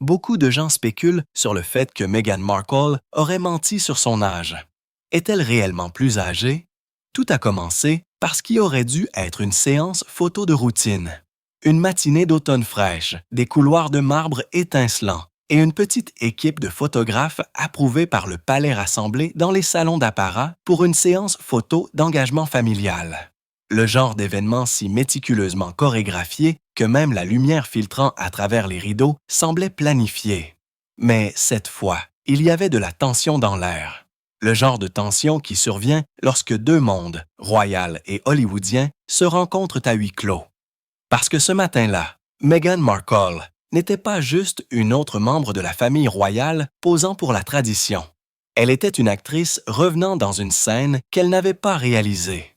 Beaucoup de gens spéculent sur le fait que Meghan Markle aurait menti sur son âge. Est-elle réellement plus âgée? Tout a commencé parce qu'il aurait dû être une séance photo de routine. Une matinée d'automne fraîche, des couloirs de marbre étincelants et une petite équipe de photographes approuvés par le palais rassemblés dans les salons d'apparat pour une séance photo d'engagement familial. Le genre d'événement si méticuleusement chorégraphié que même la lumière filtrant à travers les rideaux semblait planifiée. Mais cette fois, il y avait de la tension dans l'air. Le genre de tension qui survient lorsque deux mondes, royal et hollywoodien, se rencontrent à huis clos. Parce que ce matin-là, Meghan Markle n'était pas juste une autre membre de la famille royale posant pour la tradition. Elle était une actrice revenant dans une scène qu'elle n'avait pas réalisée.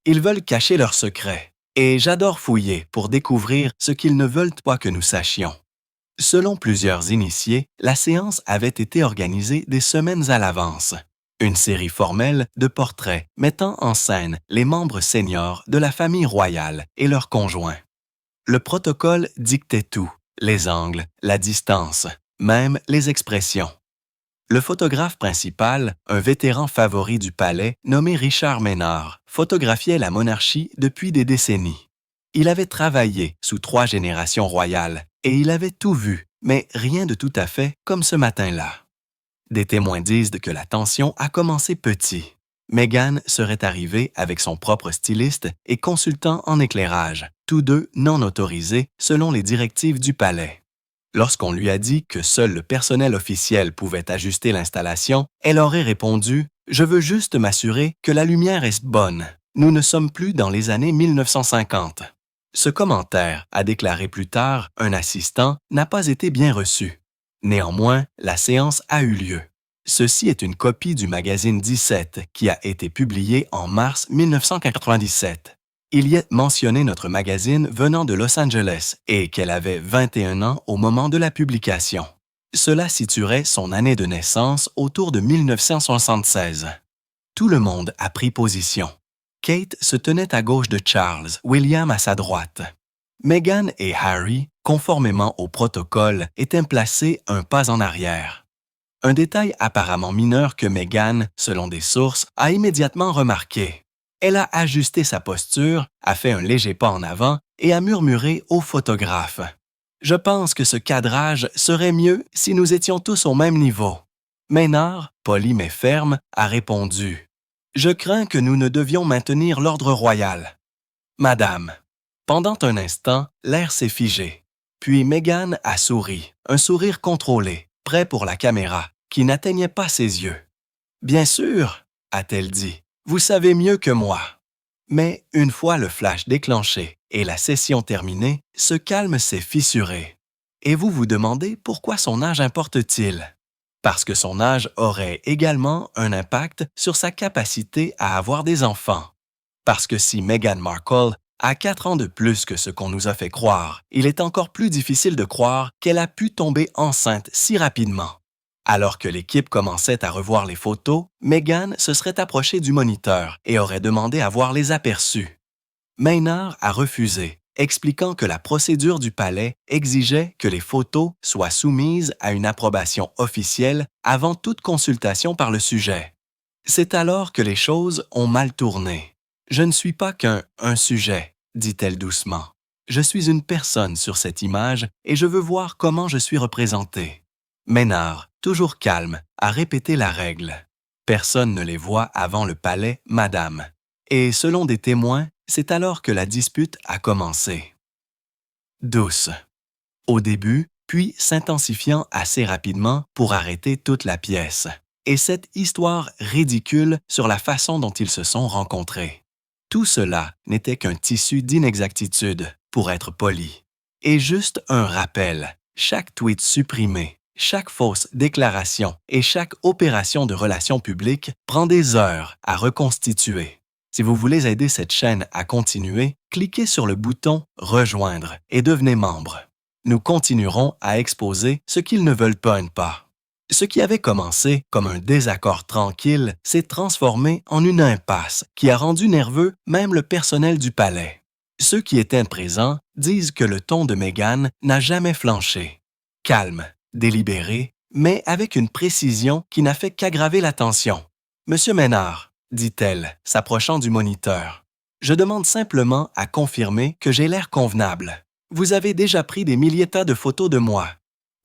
Ils veulent cacher leurs secrets, et j'adore fouiller pour découvrir ce qu'ils ne veulent pas que nous sachions. Selon plusieurs initiés, la séance avait été organisée des semaines à l'avance. Une série formelle de portraits mettant en scène les membres seniors de la famille royale et leurs conjoints. Le protocole dictait tout, les angles, la distance, même les expressions. Le photographe principal, un vétéran favori du palais nommé Richard Maynard, photographiait la monarchie depuis des décennies. Il avait travaillé sous 3 générations royales et il avait tout vu, mais rien de tout à fait comme ce matin-là. Des témoins disent que la tension a commencé petit. Meghan serait arrivée avec son propre styliste et consultant en éclairage, tous deux non autorisés selon les directives du palais. Lorsqu'on lui a dit que seul le personnel officiel pouvait ajuster l'installation, elle aurait répondu « Je veux juste m'assurer que la lumière est bonne. Nous ne sommes plus dans les années 1950. » Ce commentaire, a déclaré plus tard un assistant, n'a pas été bien reçu. Néanmoins, la séance a eu lieu. Ceci est une copie du magazine 17 qui a été publié en mars 1997. Il y est mentionné notre magazine venant de Los Angeles et qu'elle avait 21 ans au moment de la publication. Cela situerait son année de naissance autour de 1976. Tout le monde a pris position. Kate se tenait à gauche de Charles, William à sa droite. Meghan et Harry, conformément au protocole, étaient placés un pas en arrière. Un détail apparemment mineur que Meghan, selon des sources, a immédiatement remarqué. Elle a ajusté sa posture, a fait un léger pas en avant et a murmuré au photographe. « Je pense que ce cadrage serait mieux si nous étions tous au même niveau. » Maynard, poli mais ferme, a répondu. « Je crains que nous ne devions maintenir l'ordre royal. » « Madame. » Pendant un instant, l'air s'est figé. Puis Meghan a souri, un sourire contrôlé, prêt pour la caméra, qui n'atteignait pas ses yeux. « Bien sûr, » a-t-elle dit. Vous savez mieux que moi. Mais une fois le flash déclenché et la session terminée, ce calme s'est fissuré. Et vous vous demandez pourquoi son âge importe-t-il? Parce que son âge aurait également un impact sur sa capacité à avoir des enfants. Parce que si Meghan Markle a 4 ans de plus que ce qu'on nous a fait croire, il est encore plus difficile de croire qu'elle a pu tomber enceinte si rapidement. Alors que l'équipe commençait à revoir les photos, Meghan se serait approchée du moniteur et aurait demandé à voir les aperçus. Maynard a refusé, expliquant que la procédure du palais exigeait que les photos soient soumises à une approbation officielle avant toute consultation par le sujet. C'est alors que les choses ont mal tourné. « Je ne suis pas qu'un sujet », dit-elle doucement. « Je suis une personne sur cette image et je veux voir comment je suis représentée. » Maynard, toujours calme, a répété la règle. Personne ne les voit avant le palais, madame. Et selon des témoins, c'est alors que la dispute a commencé. Douce. Au début, puis s'intensifiant assez rapidement pour arrêter toute la pièce. Et cette histoire ridicule sur la façon dont ils se sont rencontrés. Tout cela n'était qu'un tissu d'inexactitudes, pour être poli. Et juste un rappel, chaque tweet supprimé, chaque fausse déclaration et chaque opération de relations publiques prend des heures à reconstituer. Si vous voulez aider cette chaîne à continuer, cliquez sur le bouton « Rejoindre » et devenez membre. Nous continuerons à exposer ce qu'ils ne veulent pas. Ce qui avait commencé comme un désaccord tranquille s'est transformé en une impasse qui a rendu nerveux même le personnel du palais. Ceux qui étaient présents disent que le ton de Meghan n'a jamais flanché. calme, délibérée, mais avec une précision qui n'a fait qu'aggraver la tension. « Monsieur Ménard, dit-elle, s'approchant du moniteur, je demande simplement à confirmer que j'ai l'air convenable. Vous avez déjà pris des milliers de photos de moi.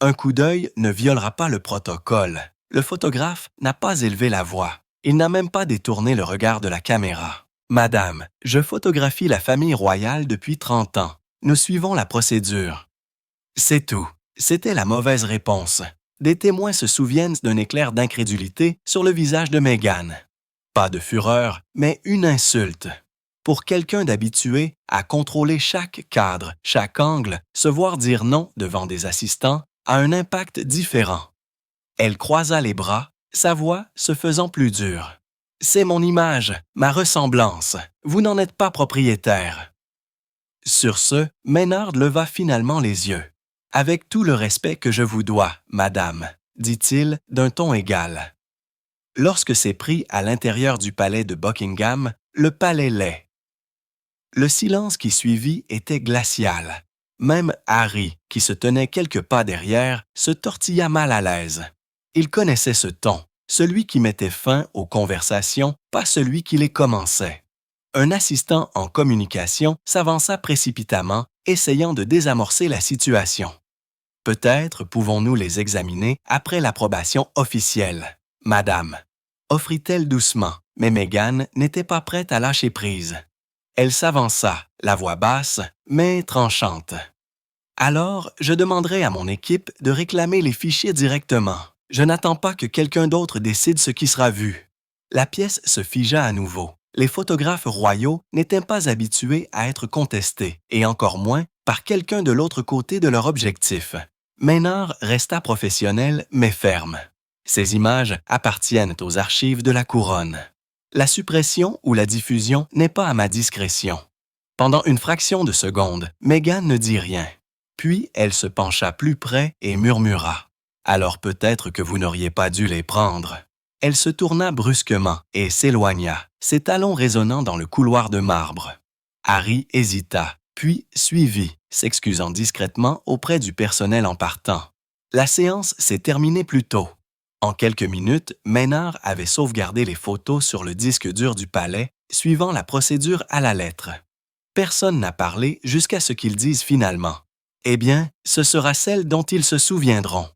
Un coup d'œil ne violera pas le protocole. Le photographe n'a pas élevé la voix. Il n'a même pas détourné le regard de la caméra. Madame, je photographie la famille royale depuis 30 ans. Nous suivons la procédure. » C'est tout. C'était la mauvaise réponse. Des témoins se souviennent d'un éclair d'incrédulité sur le visage de Meghan. Pas de fureur, mais une insulte. Pour quelqu'un d'habitué à contrôler chaque cadre, chaque angle, se voir dire non devant des assistants a un impact différent. Elle croisa les bras, sa voix se faisant plus dure. « C'est mon image, ma ressemblance. Vous n'en êtes pas propriétaire. » Sur ce, Maynard leva finalement les yeux. « Avec tout le respect que je vous dois, madame, » dit-il d'un ton égal. Lorsque s'est pris à l'intérieur du palais de Buckingham, le palais laid. Le silence qui suivit était glacial. Même Harry, qui se tenait quelques pas derrière, se tortilla mal à l'aise. Il connaissait ce ton, celui qui mettait fin aux conversations, pas celui qui les commençait. Un assistant en communication s'avança précipitamment, essayant de désamorcer la situation. « Peut-être pouvons-nous les examiner après l'approbation officielle, madame. » offrit-elle doucement, mais Meghan n'était pas prête à lâcher prise. Elle s'avança, la voix basse, mais tranchante. « Alors, je demanderai à mon équipe de réclamer les fichiers directement. Je n'attends pas que quelqu'un d'autre décide ce qui sera vu. » La pièce se figea à nouveau. Les photographes royaux n'étaient pas habitués à être contestés, et encore moins par quelqu'un de l'autre côté de leur objectif. Maynard resta professionnel, mais ferme. Ces images appartiennent aux archives de la couronne. La suppression ou la diffusion n'est pas à ma discrétion. Pendant une fraction de seconde, Meghan ne dit rien. Puis elle se pencha plus près et murmura. « Alors peut-être que vous n'auriez pas dû les prendre. » Elle se tourna brusquement et s'éloigna, ses talons résonnant dans le couloir de marbre. Harry hésita, puis suivit, s'excusant discrètement auprès du personnel en partant. La séance s'est terminée plus tôt. En quelques minutes, Maynard avait sauvegardé les photos sur le disque dur du palais, suivant la procédure à la lettre. Personne n'a parlé jusqu'à ce qu'ils disent finalement. Eh bien, ce sera celle dont ils se souviendront.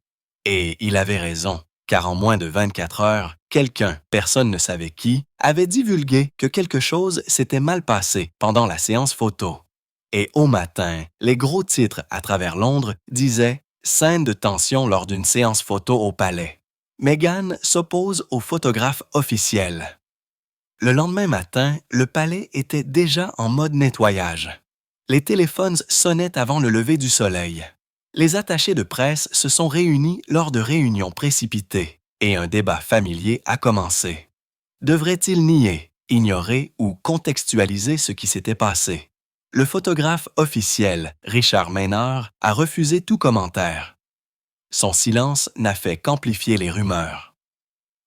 Et il avait raison, car en moins de 24 heures, quelqu'un, personne ne savait qui, avait divulgué que quelque chose s'était mal passé pendant la séance photo. Et au matin, les gros titres à travers Londres disaient « Scène de tension lors d'une séance photo au palais ». Meghan s'oppose au photographe officiel. Le lendemain matin, le palais était déjà en mode nettoyage. Les téléphones sonnaient avant le lever du soleil. Les attachés de presse se sont réunis lors de réunions précipitées et un débat familier a commencé. Devrait-il nier, ignorer ou contextualiser ce qui s'était passé? Le photographe officiel, Richard Maynard, a refusé tout commentaire. Son silence n'a fait qu'amplifier les rumeurs.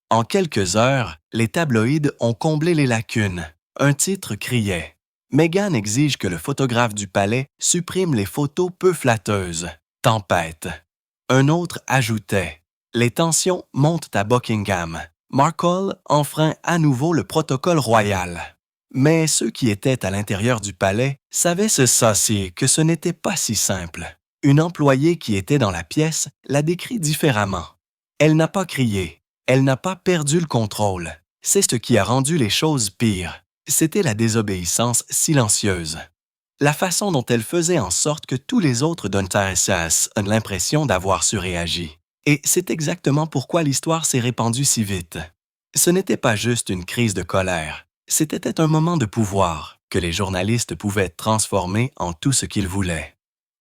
En quelques heures, les tabloïds ont comblé les lacunes. Un titre criait « Meghan exige que le photographe du palais supprime les photos peu flatteuses. Tempête. » Un autre ajoutait « Les tensions montent à Buckingham. Markle enfreint à nouveau le protocole royal. » Mais ceux qui étaient à l'intérieur du palais savaient se saucier que ce n'était pas si simple. Une employée qui était dans la pièce l'a décrit différemment. Elle n'a pas crié, elle n'a pas perdu le contrôle. C'est ce qui a rendu les choses pires. C'était la désobéissance silencieuse. La façon dont elle faisait en sorte que tous les autres donnent l'impression d'avoir surréagi. Et c'est exactement pourquoi l'histoire s'est répandue si vite. Ce n'était pas juste une crise de colère, c'était un moment de pouvoir que les journalistes pouvaient transformer en tout ce qu'ils voulaient.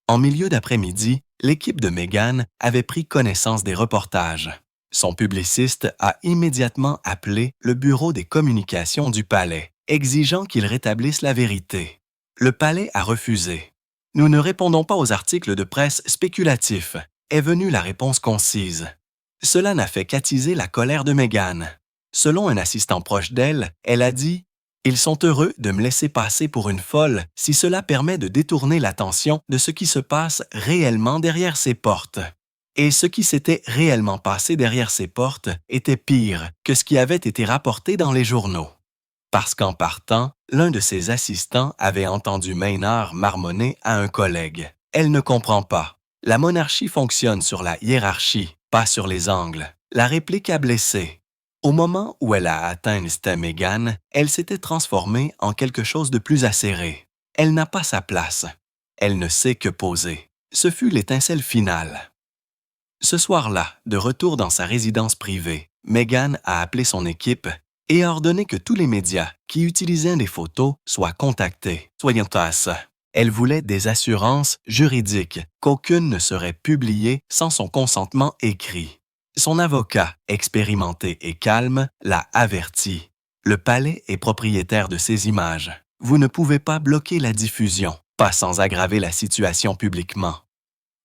En milieu d'après-midi, l'équipe de Meghan avait pris connaissance des reportages. Son publiciste a immédiatement appelé le bureau des communications du palais, exigeant qu'il rétablisse la vérité. Le palais a refusé. « Nous ne répondons pas aux articles de presse spéculatifs », est venue la réponse concise. Cela n'a fait qu'attiser la colère de Meghan. Selon un assistant proche d'elle, elle a dit « Ils sont heureux de me laisser passer pour une folle si cela permet de détourner l'attention de ce qui se passe réellement derrière ces portes. » Et ce qui s'était réellement passé derrière ces portes était pire que ce qui avait été rapporté dans les journaux. Parce qu'en partant, l'un de ses assistants avait entendu Maynard marmonner à un collègue. « Elle ne comprend pas. La monarchie fonctionne sur la hiérarchie, pas sur les angles. » La réplique a blessé. Au moment où elle a atteint Mr. Meghan, elle s'était transformée en quelque chose de plus acéré. Elle n'a pas sa place. Elle ne sait que poser. Ce fut l'étincelle finale. Ce soir-là, de retour dans sa résidence privée, Meghan a appelé son équipe et a ordonné que tous les médias qui utilisaient des photos soient contactés. Soyons tasses. Elle voulait des assurances juridiques qu'aucune ne serait publiée sans son consentement écrit. Son avocat, expérimenté et calme, l'a averti. Le palais est propriétaire de ces images. Vous ne pouvez pas bloquer la diffusion, pas sans aggraver la situation publiquement.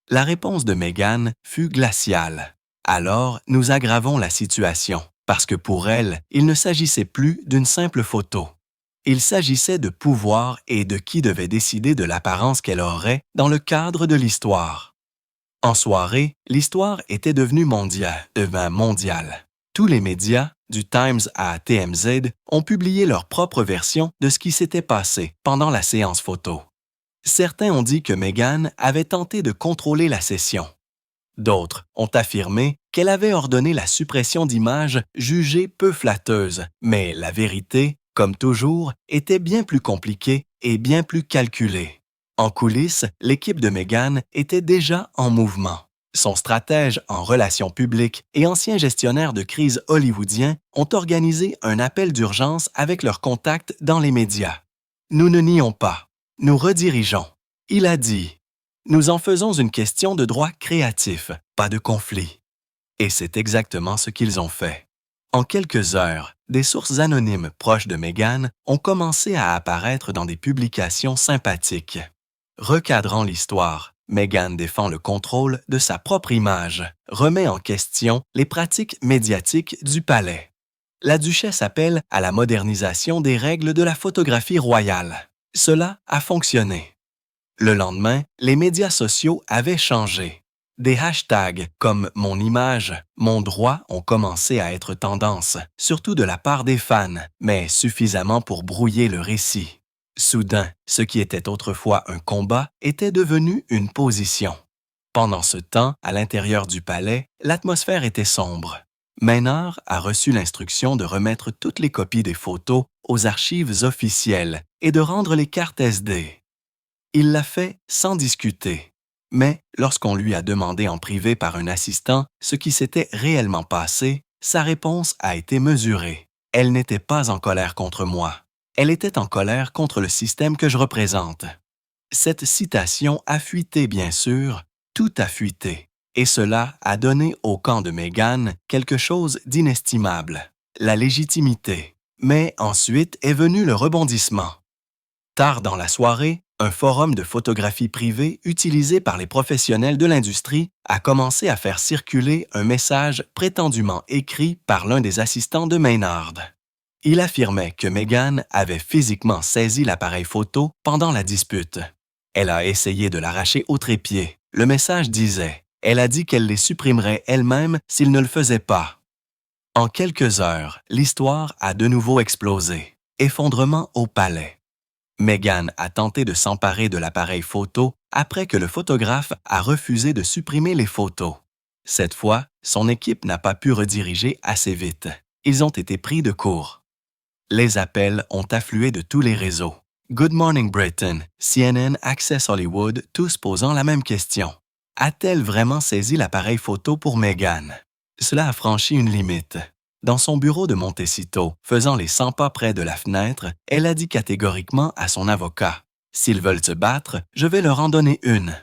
La réponse de Meghan fut glaciale. Alors, nous aggravons la situation, parce que pour elle, il ne s'agissait plus d'une simple photo. Il s'agissait de pouvoir et de qui devait décider de l'apparence qu'elle aurait dans le cadre de l'histoire. En soirée, l'histoire était devenue mondiale. Tous les médias, du Times à TMZ, ont publié leur propre version de ce qui s'était passé pendant la séance photo. Certains ont dit que Meghan avait tenté de contrôler la session. D'autres ont affirmé qu'elle avait ordonné la suppression d'images jugées peu flatteuses, mais la vérité, comme toujours, était bien plus compliquée et bien plus calculée. En coulisses, l'équipe de Meghan était déjà en mouvement. Son stratège en relations publiques et ancien gestionnaire de crise hollywoodien ont organisé un appel d'urgence avec leurs contacts dans les médias. Nous ne nions pas, nous redirigeons. Il a dit « Nous en faisons une question de droit créatif, pas de conflit. » Et c'est exactement ce qu'ils ont fait. En quelques heures, des sources anonymes proches de Meghan ont commencé à apparaître dans des publications sympathiques. Recadrant l'histoire, Meghan défend le contrôle de sa propre image, remet en question les pratiques médiatiques du palais. La duchesse appelle à la modernisation des règles de la photographie royale. Cela a fonctionné. Le lendemain, les médias sociaux avaient changé. Des hashtags comme « Mon image »,« Mon droit » ont commencé à être tendance, surtout de la part des fans, mais suffisamment pour brouiller le récit. Soudain, ce qui était autrefois un combat était devenu une position. Pendant ce temps, à l'intérieur du palais, l'atmosphère était sombre. Maynard a reçu l'instruction de remettre toutes les copies des photos aux archives officielles et de rendre les cartes SD. Il l'a fait sans discuter. Mais lorsqu'on lui a demandé en privé par un assistant ce qui s'était réellement passé, sa réponse a été mesurée. Elle n'était pas en colère contre moi. Elle était en colère contre le système que je représente. Cette citation a fuité, bien sûr, tout a fuité. Et cela a donné au camp de Meghan quelque chose d'inestimable, la légitimité. Mais ensuite est venu le rebondissement. Tard dans la soirée, un forum de photographie privée utilisé par les professionnels de l'industrie a commencé à faire circuler un message prétendument écrit par l'un des assistants de Maynard. Il affirmait que Meghan avait physiquement saisi l'appareil photo pendant la dispute. Elle a essayé de l'arracher au trépied. Le message disait « Elle a dit qu'elle les supprimerait elle-même s'il ne le faisait pas ». En quelques heures, l'histoire a de nouveau explosé. Effondrement au palais. Meghan a tenté de s'emparer de l'appareil photo après que le photographe a refusé de supprimer les photos. Cette fois, son équipe n'a pas pu rediriger assez vite. Ils ont été pris de court. Les appels ont afflué de tous les réseaux. Good Morning Britain, CNN, Access Hollywood, tous posant la même question. A-t-elle vraiment saisi l'appareil photo pour Meghan? Cela a franchi une limite. Dans son bureau de Montecito, faisant les 100 pas près de la fenêtre, elle a dit catégoriquement à son avocat « S'ils veulent se battre, je vais leur en donner une ».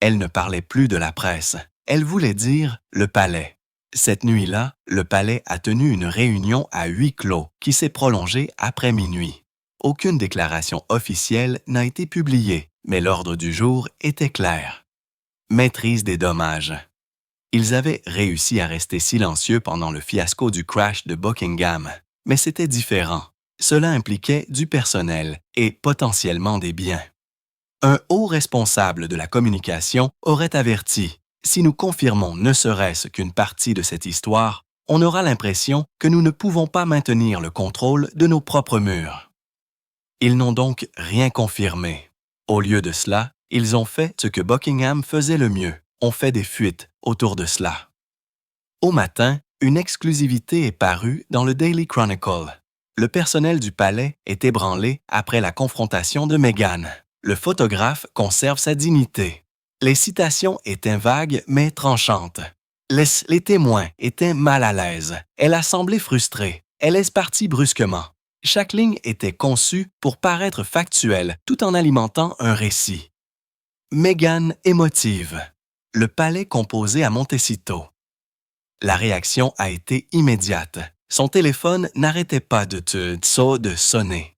Elle ne parlait plus de la presse. Elle voulait dire « le palais ». Cette nuit-là, le palais a tenu une réunion à huis clos qui s'est prolongée après minuit. Aucune déclaration officielle n'a été publiée, mais l'ordre du jour était clair. Maîtrise des dommages. Ils avaient réussi à rester silencieux pendant le fiasco du crash de Buckingham, mais c'était différent. Cela impliquait du personnel et potentiellement des biens. Un haut responsable de la communication aurait averti Si nous confirmons ne serait-ce qu'une partie de cette histoire, on aura l'impression que nous ne pouvons pas maintenir le contrôle de nos propres murs. Ils n'ont donc rien confirmé. Au lieu de cela, ils ont fait ce que Buckingham faisait le mieux, ont fait des fuites autour de cela. Au matin, une exclusivité est parue dans le Daily Chronicle. Le personnel du palais est ébranlé après la confrontation de Meghan. Le photographe conserve sa dignité. Les citations étaient vagues mais tranchantes. Les témoins étaient mal à l'aise. Elle a semblé frustrée. Elle est partie brusquement. Chaque ligne était conçue pour paraître factuelle tout en alimentant un récit. Meghan émotive. Le palais composé à Montecito. La réaction a été immédiate. Son téléphone n'arrêtait pas de sonner.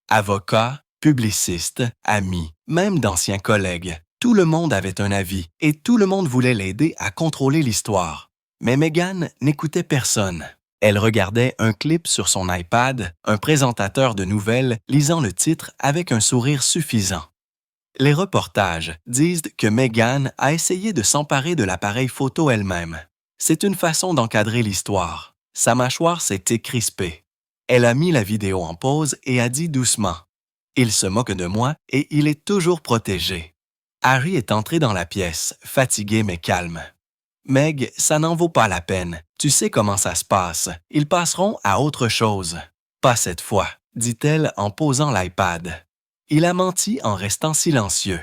Avocats, publicistes, amis, même d'anciens collègues, tout le monde avait un avis et tout le monde voulait l'aider à contrôler l'histoire. Mais Meghan n'écoutait personne. Elle regardait un clip sur son iPad, un présentateur de nouvelles lisant le titre avec un sourire suffisant. Les reportages disent que Meghan a essayé de s'emparer de l'appareil photo elle-même. C'est une façon d'encadrer l'histoire. Sa mâchoire s'était crispée. Elle a mis la vidéo en pause et a dit doucement « Il se moque de moi et il est toujours protégé. » Harry est entré dans la pièce, fatigué mais calme. « Meg, ça n'en vaut pas la peine. Tu sais comment ça se passe. Ils passeront à autre chose. »« Pas cette fois, » dit-elle en posant l'iPad. Il a menti en restant silencieux.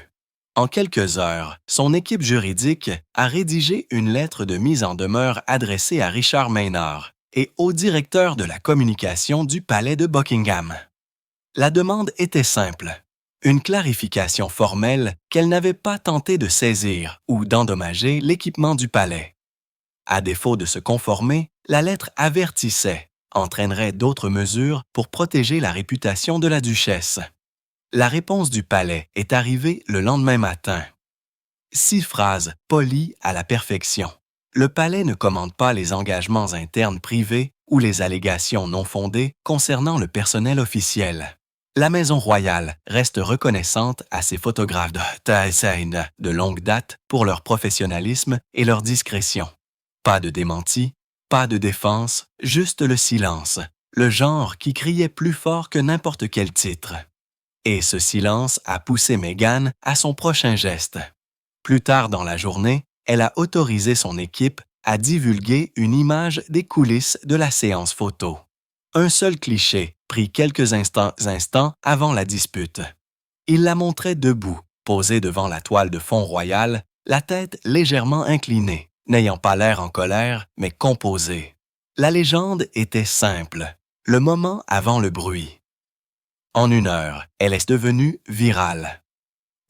En quelques heures, son équipe juridique a rédigé une lettre de mise en demeure adressée à Richard Maynard et au directeur de la communication du palais de Buckingham. La demande était simple, une clarification formelle qu'elle n'avait pas tenté de saisir ou d'endommager l'équipement du palais. À défaut de se conformer, la lettre avertissait, entraînerait d'autres mesures pour protéger la réputation de la duchesse. La réponse du palais est arrivée le lendemain matin. 6 phrases polies à la perfection. Le palais ne commande pas les engagements internes privés ou les allégations non fondées concernant le personnel officiel. La Maison royale reste reconnaissante à ses photographes de longue date pour leur professionnalisme et leur discrétion. Pas de démenti, pas de défense, juste le silence, le genre qui criait plus fort que n'importe quel titre. Et ce silence a poussé Meghan à son prochain geste. Plus tard dans la journée, elle a autorisé son équipe à divulguer une image des coulisses de la séance photo. Un seul cliché pris quelques instants avant la dispute. Il la montrait debout, posée devant la toile de fond royale, la tête légèrement inclinée, n'ayant pas l'air en colère, mais composée. La légende était simple, le moment avant le bruit. En 1 heure, elle est devenue virale.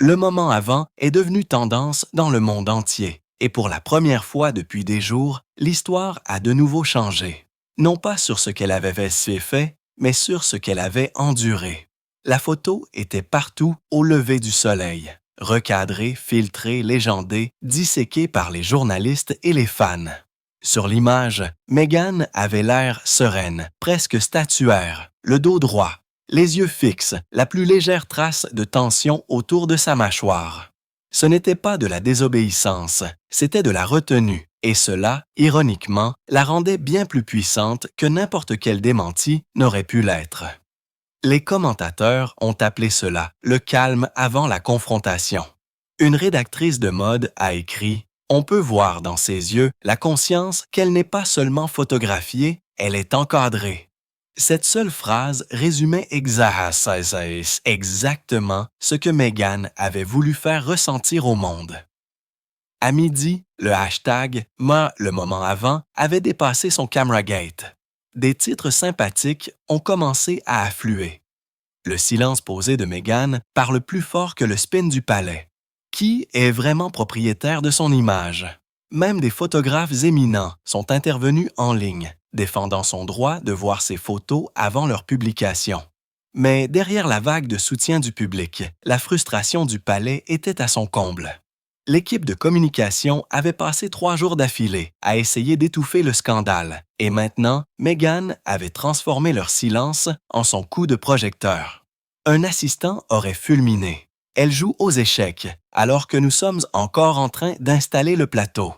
Le moment avant est devenu tendance dans le monde entier, et pour la première fois depuis des jours, l'histoire a de nouveau changé. Non pas sur ce qu'elle avait fait, mais sur ce qu'elle avait enduré. La photo était partout au lever du soleil, recadrée, filtrée, légendée, disséquée par les journalistes et les fans. Sur l'image, Meghan avait l'air sereine, presque statuaire, le dos droit, les yeux fixes, la plus légère trace de tension autour de sa mâchoire. Ce n'était pas de la désobéissance, c'était de la retenue, et cela, ironiquement, la rendait bien plus puissante que n'importe quel démenti n'aurait pu l'être. Les commentateurs ont appelé cela le calme avant la confrontation. Une rédactrice de mode a écrit « On peut voir dans ses yeux la conscience qu'elle n'est pas seulement photographiée, elle est encadrée. » Cette seule phrase résumait exactement ce que Meghan avait voulu faire ressentir au monde. À midi, le hashtag « le moment avant » avait dépassé son Cameragate. Des titres sympathiques ont commencé à affluer. Le silence posé de Meghan parle plus fort que le spin du palais. Qui est vraiment propriétaire de son image? Même des photographes éminents sont intervenus en ligne, défendant son droit de voir ses photos avant leur publication. Mais derrière la vague de soutien du public, la frustration du palais était à son comble. L'équipe de communication avait passé 3 jours d'affilée à essayer d'étouffer le scandale, et maintenant, Meghan avait transformé leur silence en son coup de projecteur. Un assistant aurait fulminé. Elle joue aux échecs, alors que nous sommes encore en train d'installer le plateau.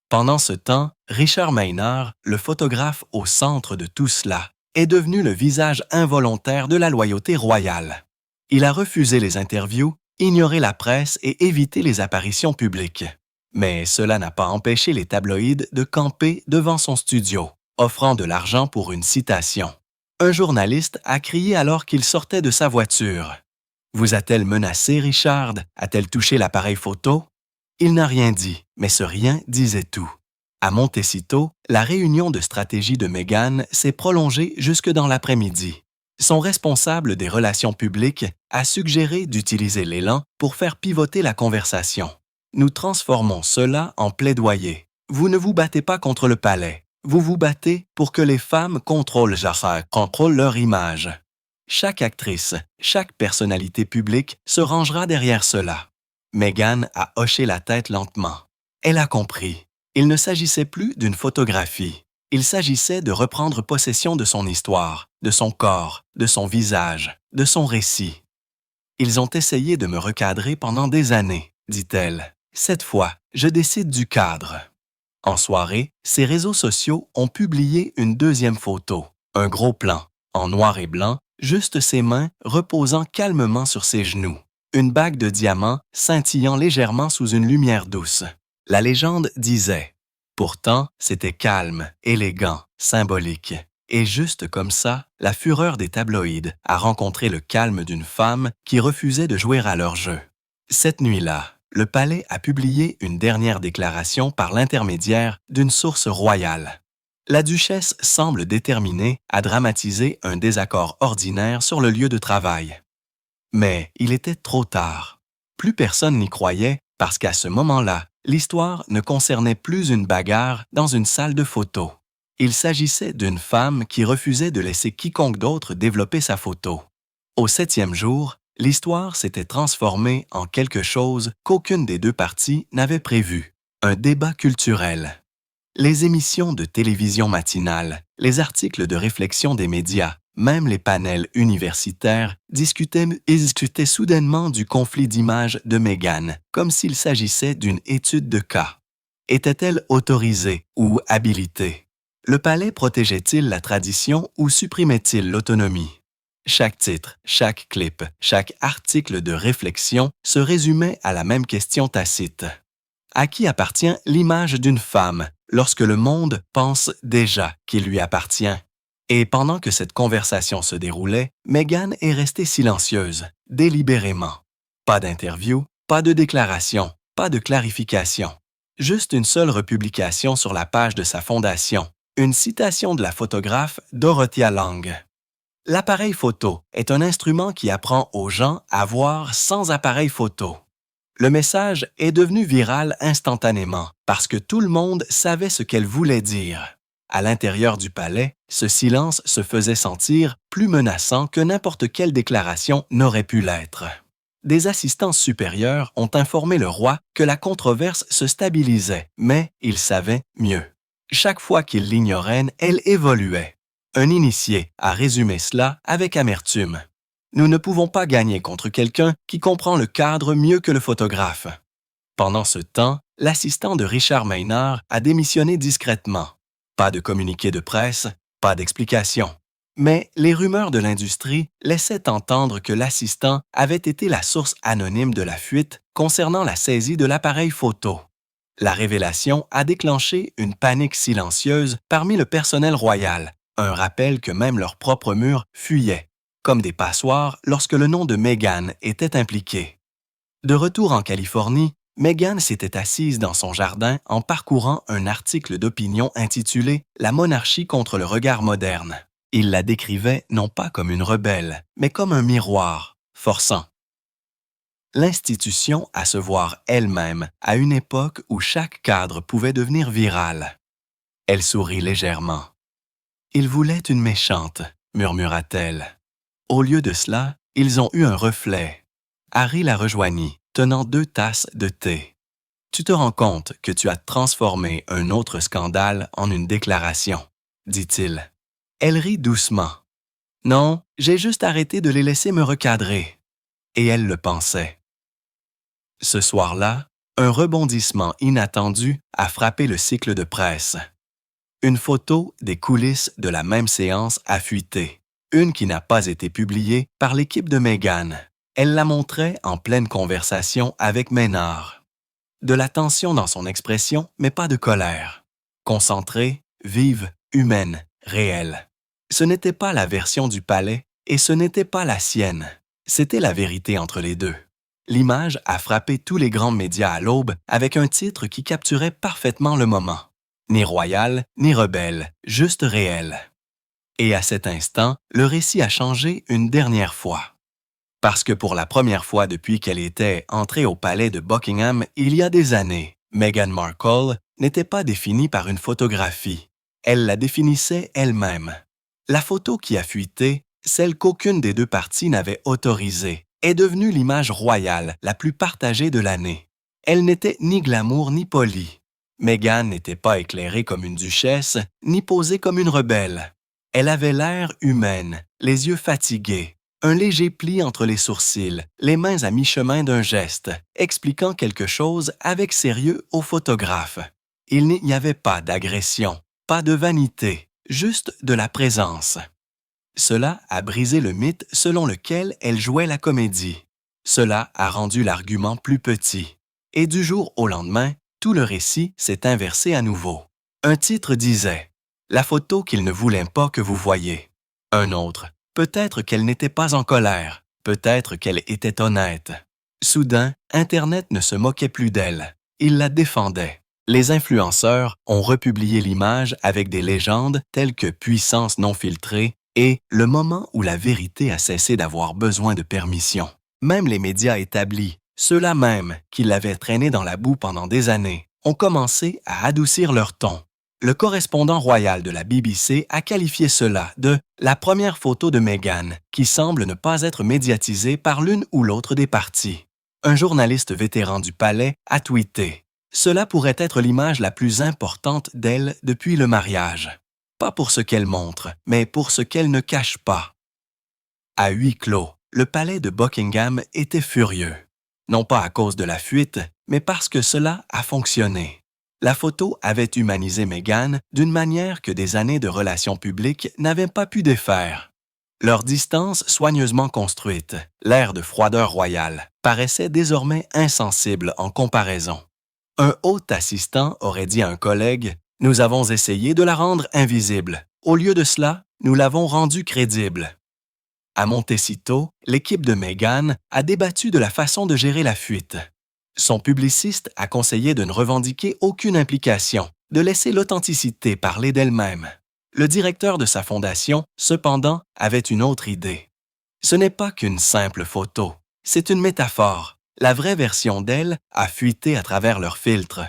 Pendant ce temps, Richard Maynard, le photographe au centre de tout cela, est devenu le visage involontaire de la loyauté royale. Il a refusé les interviews, ignoré la presse et évité les apparitions publiques. Mais cela n'a pas empêché les tabloïds de camper devant son studio, offrant de l'argent pour une citation. Un journaliste a crié alors qu'il sortait de sa voiture. « Vous a-t-elle menacé, Richard? A-t-elle touché l'appareil photo? » Il n'a rien dit, mais ce rien disait tout. À Montecito, la réunion de stratégie de Meghan s'est prolongée jusque dans l'après-midi. Son responsable des relations publiques a suggéré d'utiliser l'élan pour faire pivoter la conversation. Nous transformons cela en plaidoyer. Vous ne vous battez pas contre le palais. Vous vous battez pour que les femmes contrôlent leur image. Chaque actrice, chaque personnalité publique se rangera derrière cela. Meghan a hoché la tête lentement. Elle a compris. Il ne s'agissait plus d'une photographie. Il s'agissait de reprendre possession de son histoire, de son corps, de son visage, de son récit. « Ils ont essayé de me recadrer pendant des années, dit-elle. Cette fois, je décide du cadre. » En soirée, ses réseaux sociaux ont publié une deuxième photo, un gros plan, en noir et blanc, juste ses mains reposant calmement sur ses genoux. Une bague de diamants scintillant légèrement sous une lumière douce. La légende disait « Pourtant, c'était calme, élégant, symbolique. » Et juste comme ça, la fureur des tabloïds a rencontré le calme d'une femme qui refusait de jouer à leur jeu. Cette nuit-là, le palais a publié une dernière déclaration par l'intermédiaire d'une source royale. La duchesse semble déterminée à dramatiser un désaccord ordinaire sur le lieu de travail. Mais il était trop tard. Plus personne n'y croyait parce qu'à ce moment-là, l'histoire ne concernait plus une bagarre dans une salle de photo. Il s'agissait d'une femme qui refusait de laisser quiconque d'autre développer sa photo. Au 7e jour, l'histoire s'était transformée en quelque chose qu'aucune des deux parties n'avait prévu, un débat culturel. Les émissions de télévision matinale, les articles de réflexion des médias, même les panels universitaires discutaient soudainement du conflit d'images de Meghan, comme s'il s'agissait d'une étude de cas. Était-elle autorisée ou habilitée? Le palais protégeait-il la tradition ou supprimait-il l'autonomie? Chaque titre, chaque clip, chaque article de réflexion se résumait à la même question tacite. À qui appartient l'image d'une femme lorsque le monde pense déjà qu'il lui appartient? Et pendant que cette conversation se déroulait, Meghan est restée silencieuse, délibérément. Pas d'interview, pas de déclaration, pas de clarification. Juste une seule republication sur la page de sa fondation, une citation de la photographe Dorothea Lange. L'appareil photo est un instrument qui apprend aux gens à voir sans appareil photo. Le message est devenu viral instantanément parce que tout le monde savait ce qu'elle voulait dire. À l'intérieur du palais, ce silence se faisait sentir plus menaçant que n'importe quelle déclaration n'aurait pu l'être. Des assistants supérieurs ont informé le roi que la controverse se stabilisait, mais il savait mieux. Chaque fois qu'il l'ignorait, elle évoluait. Un initié a résumé cela avec amertume. Nous ne pouvons pas gagner contre quelqu'un qui comprend le cadre mieux que le photographe. Pendant ce temps, l'assistant de Richard Maynard a démissionné discrètement. Pas de communiqué de presse, pas d'explication. Mais les rumeurs de l'industrie laissaient entendre que l'assistant avait été la source anonyme de la fuite concernant la saisie de l'appareil photo. La révélation a déclenché une panique silencieuse parmi le personnel royal, un rappel que même leurs propres murs fuyaient, comme des passoires lorsque le nom de Meghan était impliqué. De retour en Californie, Meghan s'était assise dans son jardin en parcourant un article d'opinion intitulé « La monarchie contre le regard moderne ». Il la décrivait non pas comme une rebelle, mais comme un miroir, forçant l'institution à se voir elle-même à une époque où chaque cadre pouvait devenir viral. Elle sourit légèrement. « Ils voulaient une méchante », murmura-t-elle. Au lieu de cela, ils ont eu un reflet. Harry la rejoignit, tenant 2 tasses de thé. « Tu te rends compte que tu as transformé un autre scandale en une déclaration, » dit-il. Elle rit doucement. « Non, j'ai juste arrêté de les laisser me recadrer. » Et elle le pensait. Ce soir-là, un rebondissement inattendu a frappé le cycle de presse. Une photo des coulisses de la même séance a fuité, une qui n'a pas été publiée par l'équipe de Meghan. Elle la montrait en pleine conversation avec Maynard. De la tension dans son expression, mais pas de colère. Concentrée, vive, humaine, réelle. Ce n'était pas la version du palais et ce n'était pas la sienne. C'était la vérité entre les deux. L'image a frappé tous les grands médias à l'aube avec un titre qui capturait parfaitement le moment. Ni royal, ni rebelle, juste réel. Et à cet instant, le récit a changé une dernière fois. Parce que pour la première fois depuis qu'elle était entrée au palais de Buckingham il y a des années, Meghan Markle n'était pas définie par une photographie. Elle la définissait elle-même. La photo qui a fuité, celle qu'aucune des deux parties n'avait autorisée, est devenue l'image royale la plus partagée de l'année. Elle n'était ni glamour ni polie. Meghan n'était pas éclairée comme une duchesse, ni posée comme une rebelle. Elle avait l'air humaine, les yeux fatigués, un léger pli entre les sourcils, les mains à mi-chemin d'un geste, expliquant quelque chose avec sérieux au photographe. Il n'y avait pas d'agression, pas de vanité, juste de la présence. Cela a brisé le mythe selon lequel elle jouait la comédie. Cela a rendu l'argument plus petit. Et du jour au lendemain, tout le récit s'est inversé à nouveau. Un titre disait « La photo qu'il ne voulait pas que vous voyiez ». Un autre « Peut-être qu'elle n'était pas en colère, peut-être qu'elle était honnête ». Soudain, Internet ne se moquait plus d'elle. Il la défendait. Les influenceurs ont republié l'image avec des légendes telles que « puissance non filtrée » et « le moment où la vérité a cessé d'avoir besoin de permission ». Même les médias établis, ceux-là même qui l'avaient traîné dans la boue pendant des années, ont commencé à adoucir leur ton. Le correspondant royal de la BBC a qualifié cela de « la première photo de Meghan qui semble ne pas être médiatisée par l'une ou l'autre des parties ». Un journaliste vétéran du palais a tweeté « Cela pourrait être l'image la plus importante d'elle depuis le mariage. Pas pour ce qu'elle montre, mais pour ce qu'elle ne cache pas. » À huis clos, le palais de Buckingham était furieux. Non pas à cause de la fuite, mais parce que cela a fonctionné. La photo avait humanisé Meghan d'une manière que des années de relations publiques n'avaient pas pu défaire. Leur distance soigneusement construite, l'air de froideur royale, paraissait désormais insensible en comparaison. Un haut assistant aurait dit à un collègue « Nous avons essayé de la rendre invisible. Au lieu de cela, nous l'avons rendue crédible. » À Montecito, l'équipe de Meghan a débattu de la façon de gérer la fuite. Son publiciste a conseillé de ne revendiquer aucune implication, de laisser l'authenticité parler d'elle-même. Le directeur de sa fondation, cependant, avait une autre idée. Ce n'est pas qu'une simple photo, c'est une métaphore. La vraie version d'elle a fuité à travers leurs filtres.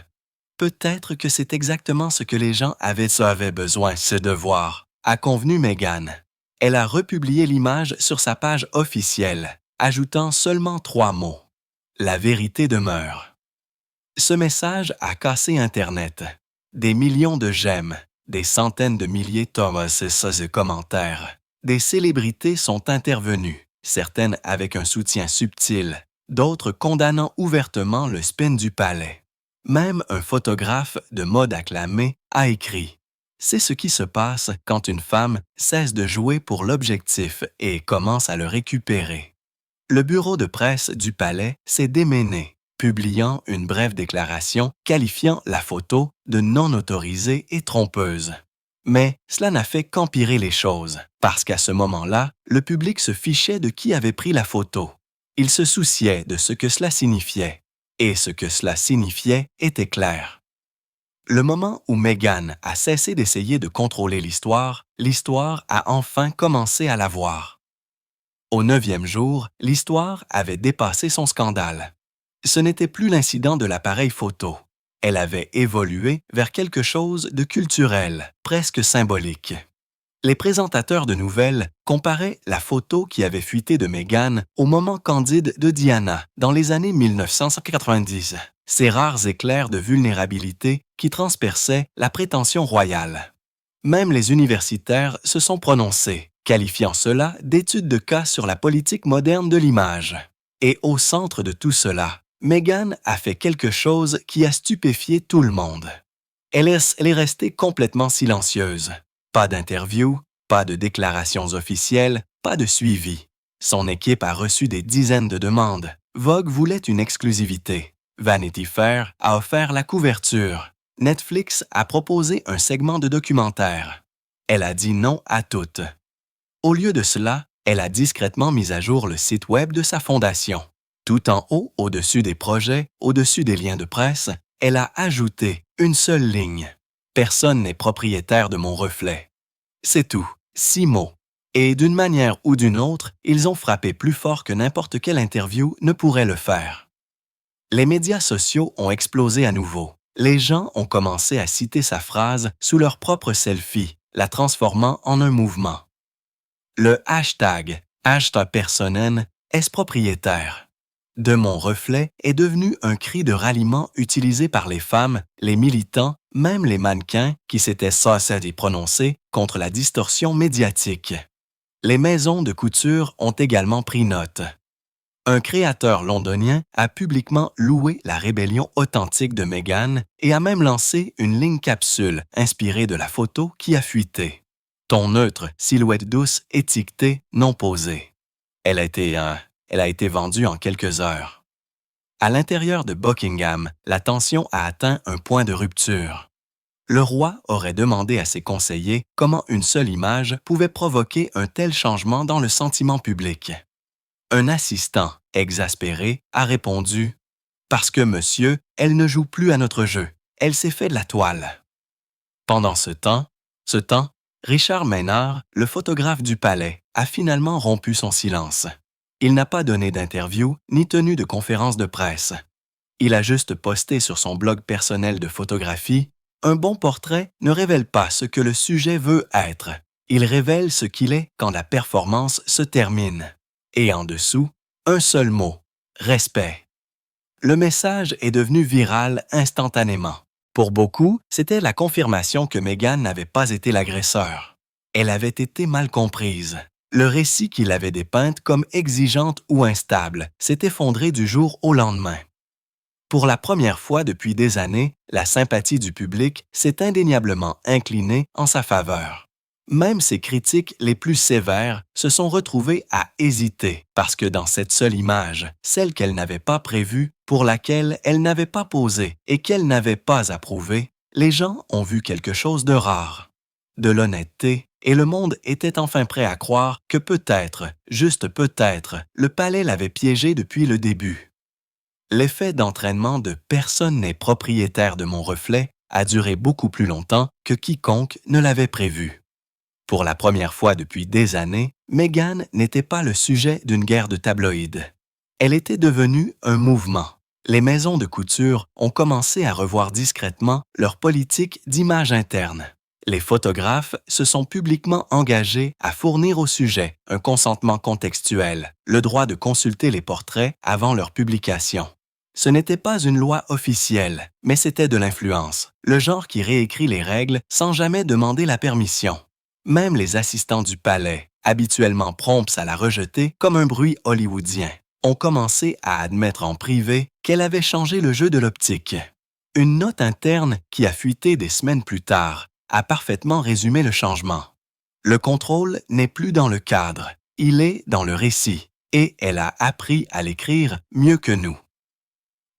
Peut-être que c'est exactement ce que les gens avaient besoin, ce devoir, a convenu Meghan. Elle a republié l'image sur sa page officielle, ajoutant seulement 3 mots. La vérité demeure. Ce message a cassé Internet. Des millions de j'aime, des centaines de milliers de commentaires. Des célébrités sont intervenues, certaines avec un soutien subtil, d'autres condamnant ouvertement le spin du palais. Même un photographe de mode acclamé a écrit « C'est ce qui se passe quand une femme cesse de jouer pour l'objectif et commence à le récupérer. » Le bureau de presse du palais s'est démêné, publiant une brève déclaration qualifiant la photo de non autorisée et trompeuse. Mais cela n'a fait qu'empirer les choses, parce qu'à ce moment-là, le public se fichait de qui avait pris la photo. Il se souciait de ce que cela signifiait. Et ce que cela signifiait était clair. Le moment où Meghan a cessé d'essayer de contrôler l'histoire a enfin commencé à la voir. Au 9e jour, l'histoire avait dépassé son scandale. Ce n'était plus l'incident de l'appareil photo. Elle avait évolué vers quelque chose de culturel, presque symbolique. Les présentateurs de nouvelles comparaient la photo qui avait fuité de Meghan au moment candide de Diana dans les années 1990, ces rares éclairs de vulnérabilité qui transperçaient la prétention royale. Même les universitaires se sont prononcés, qualifiant cela d'étude de cas sur la politique moderne de l'image. Et au centre de tout cela, Meghan a fait quelque chose qui a stupéfié tout le monde. Elle est restée complètement silencieuse. Pas d'interview, pas de déclarations officielles, pas de suivi. Son équipe a reçu des dizaines de demandes. Vogue voulait une exclusivité. Vanity Fair a offert la couverture. Netflix a proposé un segment de documentaire. Elle a dit non à toutes. Au lieu de cela, elle a discrètement mis à jour le site web de sa fondation. Tout en haut, au-dessus des projets, au-dessus des liens de presse, elle a ajouté une seule ligne. Personne n'est propriétaire de mon reflet. C'est tout, 6 mots. Et d'une manière ou d'une autre, ils ont frappé plus fort que n'importe quelle interview ne pourrait le faire. Les médias sociaux ont explosé à nouveau. Les gens ont commencé à citer sa phrase sous leur propre selfie, la transformant en un mouvement. Le hashtag #personen est propriétaire. De mon reflet est devenu un cri de ralliement utilisé par les femmes, les militants, même les mannequins qui s'étaient saucés et prononcés contre la distorsion médiatique. Les maisons de couture ont également pris note. Un créateur londonien a publiquement loué la rébellion authentique de Meghan et a même lancé une ligne capsule inspirée de la photo qui a fuité. Ton neutre, silhouette douce, étiquetée, non posée. Elle a été vendue en quelques heures. À l'intérieur de Buckingham, la tension a atteint un point de rupture. Le roi aurait demandé à ses conseillers comment une seule image pouvait provoquer un tel changement dans le sentiment public. Un assistant, exaspéré, a répondu « Parce que, monsieur, elle ne joue plus à notre jeu. Elle s'est fait de la toile. » Pendant ce temps, Richard Maynard, le photographe du palais, a finalement rompu son silence. Il n'a pas donné d'interview ni tenu de conférence de presse. Il a juste posté sur son blog personnel de photographie « Un bon portrait ne révèle pas ce que le sujet veut être. Il révèle ce qu'il est quand la performance se termine. » Et en dessous, un seul mot « respect ». Le message est devenu viral instantanément. Pour beaucoup, c'était la confirmation que Meghan n'avait pas été l'agresseur. Elle avait été mal comprise. Le récit qu'il avait dépeinte comme exigeante ou instable s'est effondré du jour au lendemain. Pour la première fois depuis des années, la sympathie du public s'est indéniablement inclinée en sa faveur. Même ses critiques les plus sévères se sont retrouvées à hésiter parce que dans cette seule image, celle qu'elle n'avait pas prévue, pour laquelle elle n'avait pas posé et qu'elle n'avait pas approuvée, les gens ont vu quelque chose de rare. De l'honnêteté, et le monde était enfin prêt à croire que peut-être, juste peut-être, le palais l'avait piégé depuis le début. L'effet d'entraînement de « personne n'est propriétaire de mon reflet » a duré beaucoup plus longtemps que quiconque ne l'avait prévu. Pour la première fois depuis des années, Meghan n'était pas le sujet d'une guerre de tabloïds. Elle était devenue un mouvement. Les maisons de couture ont commencé à revoir discrètement leur politique d'image interne. Les photographes se sont publiquement engagés à fournir au sujet un consentement contextuel, le droit de consulter les portraits avant leur publication. Ce n'était pas une loi officielle, mais c'était de l'influence, le genre qui réécrit les règles sans jamais demander la permission. Même les assistants du palais, habituellement prompts à la rejeter comme un bruit hollywoodien, ont commencé à admettre en privé qu'elle avait changé le jeu de l'optique. Une note interne qui a fuité des semaines plus tard a parfaitement résumé le changement. Le contrôle n'est plus dans le cadre, il est dans le récit, et elle a appris à l'écrire mieux que nous.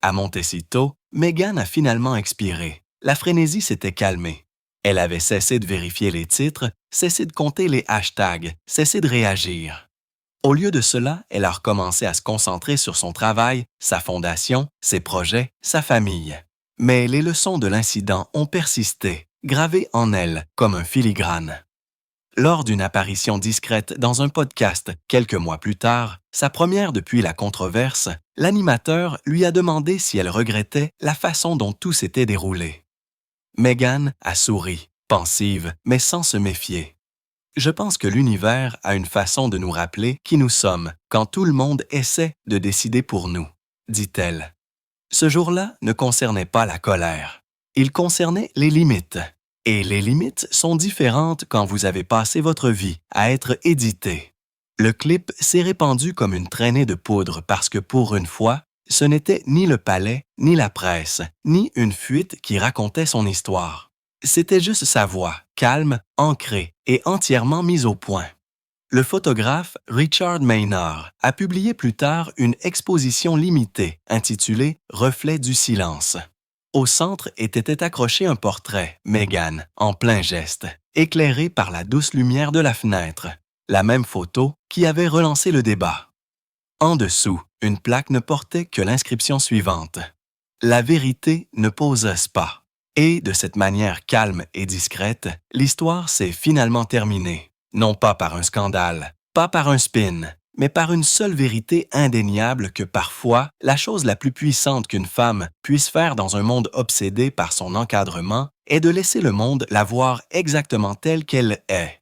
À Montecito, Meghan a finalement expiré. La frénésie s'était calmée. Elle avait cessé de vérifier les titres, cessé de compter les hashtags, cessé de réagir. Au lieu de cela, elle a recommencé à se concentrer sur son travail, sa fondation, ses projets, sa famille. Mais les leçons de l'incident ont persisté, gravées en elle comme un filigrane. Lors d'une apparition discrète dans un podcast quelques mois plus tard, sa première depuis la controverse, l'animateur lui a demandé si elle regrettait la façon dont tout s'était déroulé. Meghan a souri, pensive, mais sans se méfier. « Je pense que l'univers a une façon de nous rappeler qui nous sommes quand tout le monde essaie de décider pour nous, » dit-elle. Ce jour-là ne concernait pas la colère. Il concernait les limites. Et les limites sont différentes quand vous avez passé votre vie à être édité. Le clip s'est répandu comme une traînée de poudre parce que pour une fois, Ce n'était ni le palais, ni la presse, ni une fuite qui racontait son histoire. C'était juste sa voix, calme, ancrée et entièrement mise au point. Le photographe Richard Maynard a publié plus tard une exposition limitée intitulée « Reflet du silence ». Au centre était accroché un portrait, Meghan, en plein geste, éclairé par la douce lumière de la fenêtre, la même photo qui avait relancé le débat. En dessous, une plaque ne portait que l'inscription suivante. La vérité ne pose pas. Et de cette manière calme et discrète, l'histoire s'est finalement terminée. Non pas par un scandale, pas par un spin, mais par une seule vérité indéniable que parfois, la chose la plus puissante qu'une femme puisse faire dans un monde obsédé par son encadrement est de laisser le monde la voir exactement telle qu'elle est.